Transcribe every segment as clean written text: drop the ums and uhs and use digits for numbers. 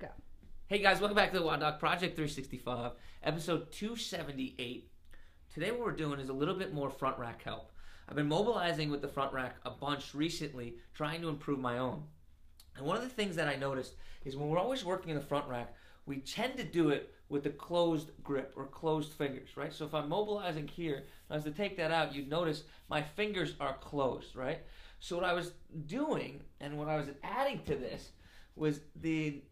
go. Hey guys, welcome back to the WODdoc Project365, episode 278. Today what we're doing is a little bit more front rack help. I've been mobilizing with the front rack a bunch recently, trying to improve my own. And one of the things that I noticed is when we're always working in the front rack, we tend to do it with a closed grip or closed fingers, right? So if I'm mobilizing here, as to take that out, you'd notice my fingers are closed, right? So what I was doing and what I was adding to this was the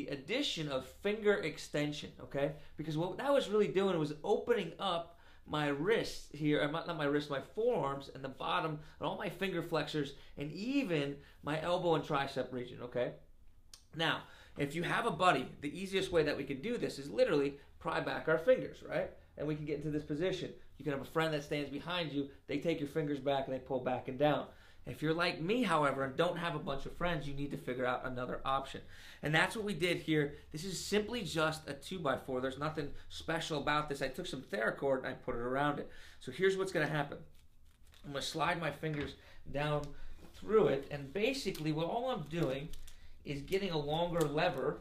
addition of finger extension, okay? Because what that was really doing was opening up my wrists here, or not my wrists, my forearms and the bottom, and all my finger flexors, and even my elbow and tricep region, okay? Now, if you have a buddy, the easiest way that we can do this is literally pry back our fingers, right? And we can get into this position. You can have a friend that stands behind you, they take your fingers back and they pull back and down. If you're like me, however, and don't have a bunch of friends, you need to figure out another option. And that's what we did here. This is simply just a 2x4. There's nothing special about this. I took some Theracord and I put it around it. So here's what's going to happen. I'm going to slide my fingers down through it, and basically what all I'm doing is getting a longer lever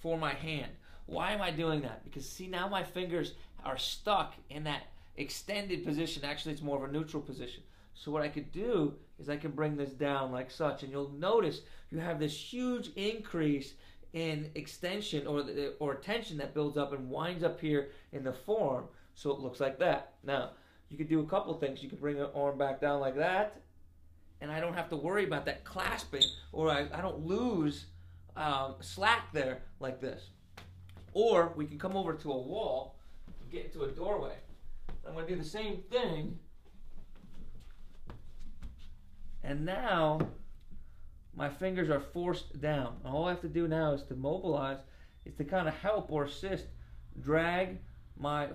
for my hand. Why am I doing that? Because see, now my fingers are stuck in that extended position. Actually, it's more of a neutral position. So what I could do is I can bring this down like such, and you'll notice you have this huge increase in extension or tension that builds up and winds up here in the forearm, so it looks like that. Now, you could do a couple things. You could bring the arm back down like that, and I don't have to worry about that clasping, or I don't lose slack there like this. Or we can come over to a wall and get into a doorway. I'm going to do the same thing, and now my fingers are forced down. All I have to do now is to mobilize, is to kind of help or assist, drag my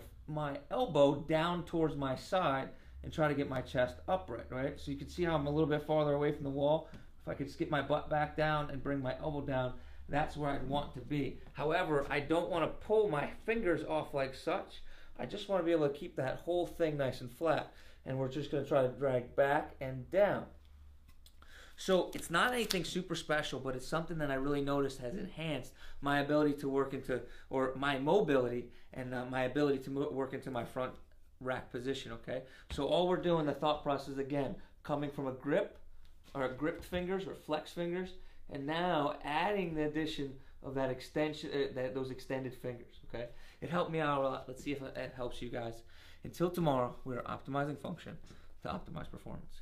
elbow down towards my side and try to get my chest upright, right? So you can see how I'm a little bit farther away from the wall. If I could just get my butt back down and bring my elbow down, that's where I'd want to be. However, I don't want to pull my fingers off like such. I just want to be able to keep that whole thing nice and flat. And we're just going to try to drag back and down. So it's not anything super special, but it's something that I really noticed has enhanced my ability to work into, or my mobility and my ability to work into my front rack position, okay? So all we're doing, the thought process again, coming from a grip, or gripped fingers or flex fingers, and now adding the addition of that extension, those extended fingers, okay? It helped me out a lot. Let's see if it helps you guys. Until tomorrow, we are optimizing function to optimize performance.